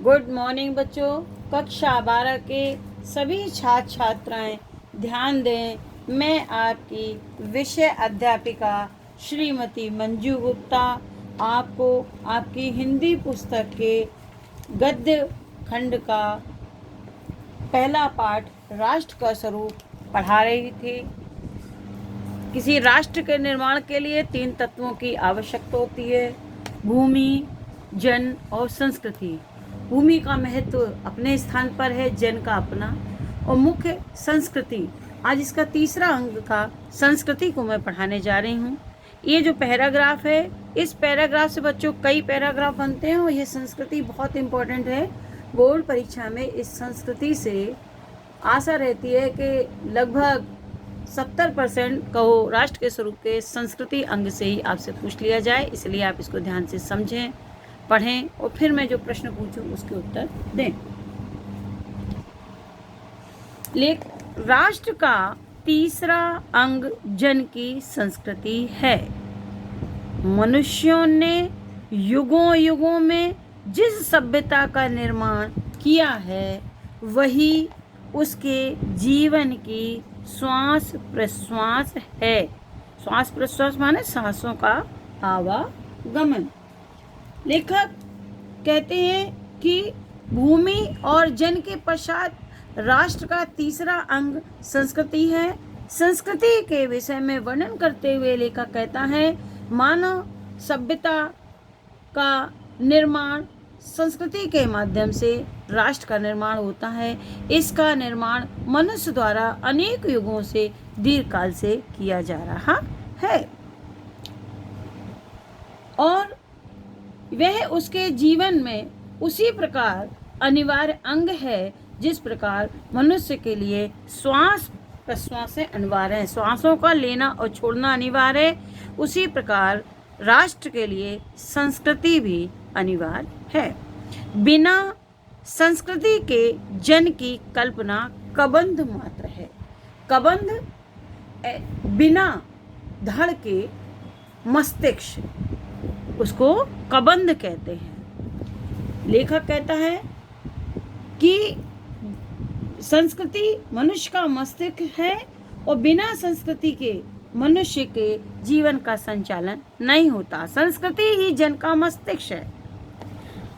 Good morning बच्चों। कक्षा 12 के सभी छात्र छात्राएं ध्यान दें। मैं आपकी विषय अध्यापिका श्रीमती मंजू गुप्ता आपको आपकी हिंदी पुस्तक के गद्य खंड का पहला पाठ राष्ट्र का स्वरूप पढ़ा रही थी। किसी राष्ट्र के निर्माण के लिए 3 तत्वों की आवश्यकता होती है: भूमि, जन और संस्कृति। भूमि का महत्व अपने स्थान पर है, जन का अपना, और मुख्य संस्कृति। आज इसका तीसरा अंग का संस्कृति को मैं पढ़ाने जा रही हूँ। ये जो पैराग्राफ है, इस पैराग्राफ से बच्चों कई पैराग्राफ बनते हैं और ये संस्कृति बहुत इम्पोर्टेंट है। बोर्ड परीक्षा में इस संस्कृति से आशा रहती है कि लगभग 70% कहो राष्ट्र के स्वरूप के संस्कृति अंग से ही आपसे पूछ लिया जाए, इसलिए आप इसको ध्यान से समझें, पढ़ें और फिर मैं जो प्रश्न पूछूं उसके उत्तर दें। राष्ट्र का तीसरा अंग जन की संस्कृति है। मनुष्यों ने युगों युगों में जिस सभ्यता का निर्माण किया है वही उसके जीवन की श्वास प्रश्वास है। श्वास प्रश्वास माने सांसों का आवागमन। लेखक कहते हैं कि भूमि और जन के पश्चात राष्ट्र का तीसरा अंग संस्कृति है। संस्कृति के विषय में वर्णन करते हुए लेखक कहता है, मानव सभ्यता का निर्माण संस्कृति के माध्यम से राष्ट्र का निर्माण होता है। इसका निर्माण मनुष्य द्वारा अनेक युगों से दीर्घकाल से किया जा रहा है और वह उसके जीवन में उसी प्रकार अनिवार्य अंग है जिस प्रकार मनुष्य के लिए श्वास प्रश्वास अनिवार्य है, श्वासों का लेना और छोड़ना अनिवार्य है, उसी प्रकार राष्ट्र के लिए संस्कृति भी अनिवार्य है। बिना संस्कृति के जन की कल्पना कबंध मात्र है। कबंध बिना धड़ के मस्तिष्क, उसको कबंध कहते हैं। लेखक कहता है कि संस्कृति मनुष्य का मस्तिष्क है और बिना संस्कृति के मनुष्य के जीवन का संचालन नहीं होता। संस्कृति ही जन का मस्तिष्क है।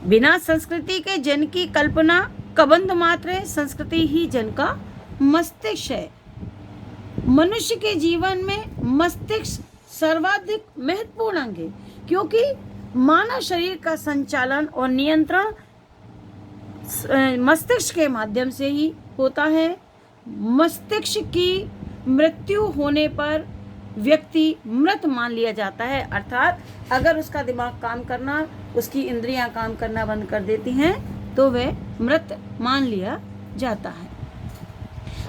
बिना संस्कृति के जन की कल्पना कबंध मात्र है, संस्कृति ही जन का मस्तिष्क है। मनुष्य के जीवन में मस्तिष्क सर्वाधिक महत्वपूर्ण अंग है, क्योंकि मानव शरीर का संचालन और नियंत्रण मस्तिष्क के माध्यम से ही होता है। मस्तिष्क की मृत्यु होने पर व्यक्ति मृत मान लिया जाता है, अर्थात अगर उसका दिमाग काम करना, उसकी इंद्रियां काम करना बंद कर देती हैं तो वह मृत मान लिया जाता है।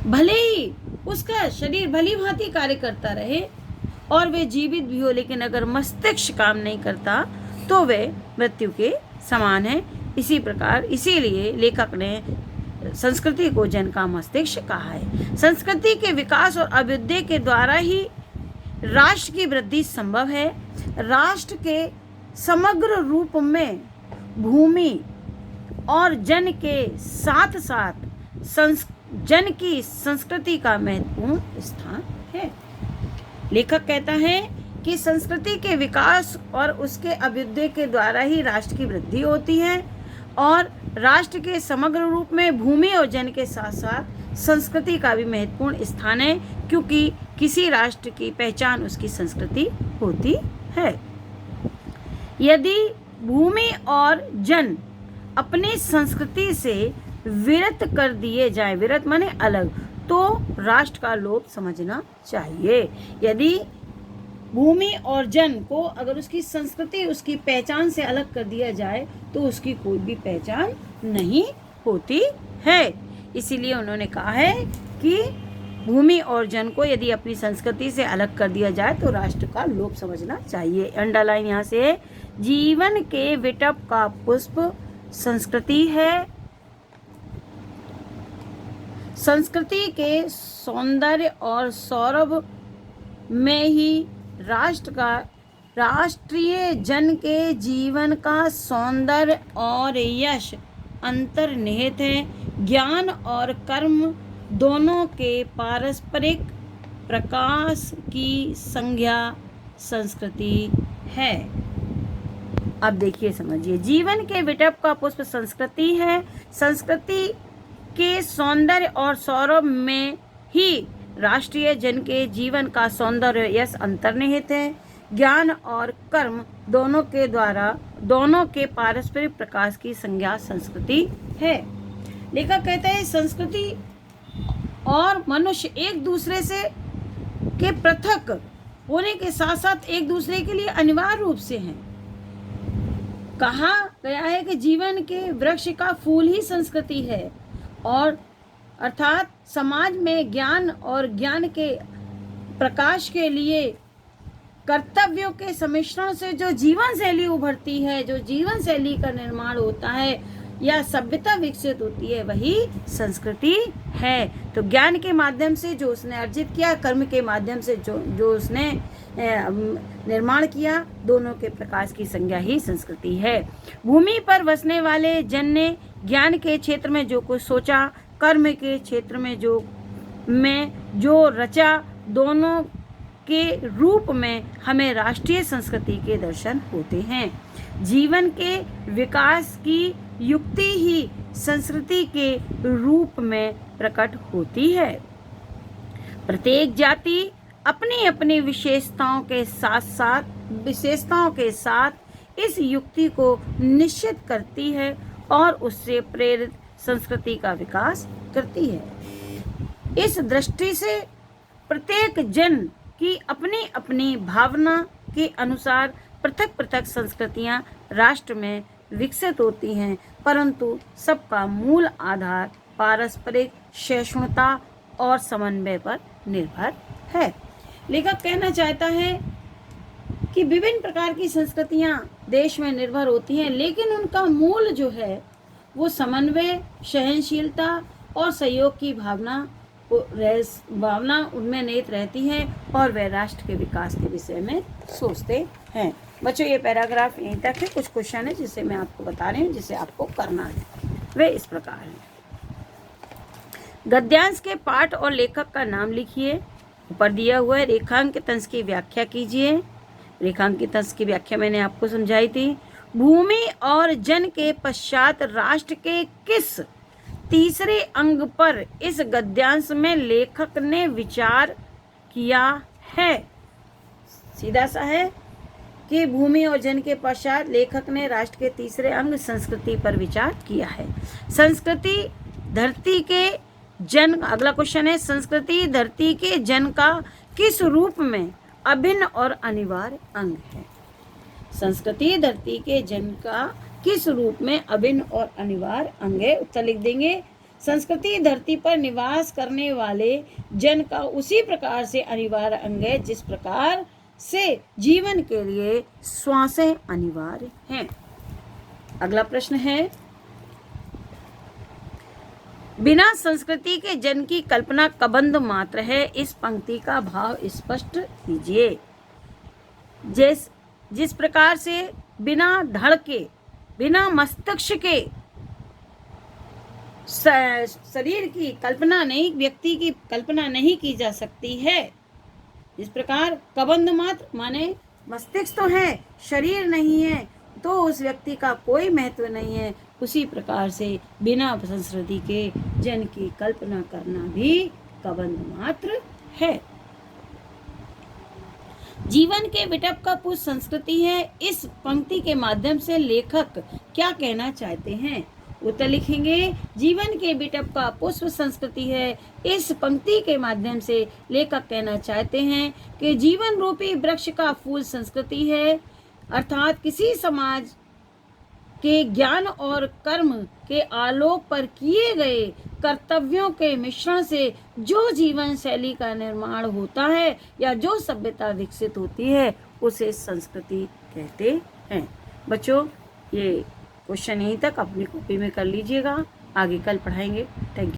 भले ही उसका शरीर भली भांति कार्य करता रहे और वह जीवित भी हो, लेकिन अगर मस्तिष्क काम नहीं करता तो वह मृत्यु के समान है। इसी प्रकार इसीलिए लेखक ने संस्कृति को जन का मस्तिष्क कहा है। संस्कृति के विकास और अभ्युदय के द्वारा ही राष्ट्र की वृद्धि संभव है। राष्ट्र के समग्र रूप में भूमि और जन के साथ साथ जन की संस्कृति का महत्वपूर्ण स्थान है। लेखक कहता है कि संस्कृति के विकास और उसके अभ्युदय के द्वारा ही राष्ट्र की वृद्धि होती है और राष्ट्र के समग्र रूप में भूमि और जन के साथ साथ संस्कृति का भी महत्वपूर्ण स्थान है, क्योंकि किसी राष्ट्र की पहचान उसकी संस्कृति होती है। यदि भूमि और जन अपनी संस्कृति से विरत कर दिए जाएं, विरत माने अलग, तो राष्ट्र का लोप समझना चाहिए। यदि भूमि और जन को अगर उसकी संस्कृति उसकी पहचान से अलग कर दिया जाए तो उसकी कोई भी पहचान नहीं होती है। इसीलिए उन्होंने कहा है कि भूमि और जन को यदि अपनी संस्कृति से अलग कर दिया जाए तो राष्ट्र का लोप समझना चाहिए। अंडरलाइन यहाँ से है, जीवन के विटप का पुष्प संस्कृति है। संस्कृति के सौंदर्य और सौरभ में ही राष्ट्रीय जन के जीवन का सौंदर्य और यश अंतर्निहित है। ज्ञान और कर्म दोनों के पारस्परिक प्रकाश की संज्ञा संस्कृति है। अब देखिए, समझिए, जीवन के विटप का पुष्प संस्कृति है। संस्कृति के सौंदर्य और सौरभ में ही राष्ट्रीय जन के जीवन का सौंदर्य यश अंतर्निहित है। ज्ञान और कर्म दोनों के पारस्परिक प्रकाश की संज्ञा संस्कृति है। लेखक कहते हैं संस्कृति और मनुष्य एक दूसरे से के पृथक होने के साथ साथ एक दूसरे के लिए अनिवार्य रूप से हैं। कहा गया है कि जीवन के वृक्ष का फूल ही संस्कृति है, और अर्थात समाज में ज्ञान और ज्ञान के प्रकाश के लिए कर्तव्यों के सम्मिश्रण से जो जीवन शैली उभरती है, जो जीवन शैली का निर्माण होता है या सभ्यता विकसित होती है, वही संस्कृति है। तो ज्ञान के माध्यम से जो उसने अर्जित किया, कर्म के माध्यम से जो उसने निर्माण किया, दोनों के प्रकाश की संज्ञा ही संस्कृति है। भूमि पर बसने वाले जन ने ज्ञान के क्षेत्र में जो कुछ सोचा, कर्म के क्षेत्र में जो रचा, दोनों के रूप में हमें राष्ट्रीय संस्कृति के दर्शन होते हैं। जीवन के विकास की युक्ति ही संस्कृति के रूप में प्रकट होती है। प्रत्येक जाति अपनी अपनी विशेषताओं के साथ इस युक्ति को निश्चित करती है और उससे प्रेरित संस्कृति का विकास करती है। इस दृष्टि से प्रत्येक जन की अपनी अपनी भावना के अनुसार पृथक पृथक संस्कृतियां राष्ट्र में विकसित होती हैं, परंतु सबका मूल आधार पारस्परिक सहिष्णुता और समन्वय पर निर्भर है। लेखक कहना चाहता है कि विभिन्न प्रकार की संस्कृतियां देश में निर्भर होती हैं, लेकिन उनका मूल जो है वो समन्वय, सहनशीलता और सहयोग की भावना उनमें निहित रहती है और वे राष्ट्र के विकास के विषय में सोचते हैं। बच्चों, ये पैराग्राफ यहीं तक है। कुछ क्वेश्चन है जिसे मैं आपको बता रही हूँ, जिसे आपको करना है। वे इस प्रकार हैं। गद्यांश के पाठ और लेखक का नाम लिखिए। ऊपर दिया हुआ है। रेखांकित अंश की व्याख्या कीजिए। रेखांकित अंश की व्याख्या मैंने आपको समझाई थी। भूमि और जन के पश्चात राष्ट्र के किस तीसरे अंग पर इस गद्यांश में लेखक ने विचार किया है? सीधा सा है कि भूमि और जन के पश्चात लेखक ने राष्ट्र के तीसरे अंग संस्कृति पर विचार किया है। संस्कृति धरती के जन, अगला क्वेश्चन है, संस्कृति धरती के जन का किस रूप में अभिन्न और अनिवार्य अंग है? संस्कृति धरती के जन का किस रूप में अभिन्न और अनिवार्य अंग है? उत्तर लिख देंगे। संस्कृति धरती पर निवास करने वाले जन का उसी प्रकार से अनिवार्य अंग है जिस प्रकार से जीवन के लिए श्वासें अनिवार्य हैं। अगला प्रश्न है, बिना संस्कृति के जन की कल्पना कबंध मात्र है। इस पंक्ति का भाव स्पष्ट कीजिए। जिस प्रकार से बिना धड़ के, बिना मस्तिष्क के शरीर की कल्पना नहीं, व्यक्ति की कल्पना नहीं की जा सकती है, इस प्रकार कबंध मात्र माने मस्तिष्क तो है, शरीर नहीं है, तो उस व्यक्ति का कोई महत्व नहीं है। उसी प्रकार से बिना संस्कृति के जन की कल्पना करना भी कबंध मात्र है। जीवन के विटप का पुष्प संस्कृति है। इस पंक्ति के माध्यम से लेखक क्या कहना चाहते हैं? उत्तर लिखेंगे। जीवन के विटप का पुष्प संस्कृति है। इस पंक्ति के माध्यम से लेखक कहना चाहते हैं कि जीवन रूपी वृक्ष का फूल संस्कृति है, अर्थात किसी समाज के ज्ञान और कर्म के आलोक पर किए गए कर्तव्यों के मिश्रण से जो जीवन शैली का निर्माण होता है या जो सभ्यता विकसित होती है उसे संस्कृति कहते हैं। बच्चों, ये क्वेश्चन यहीं तक अपनी कॉपी में कर लीजिएगा, आगे कल पढ़ाएंगे। Thank you.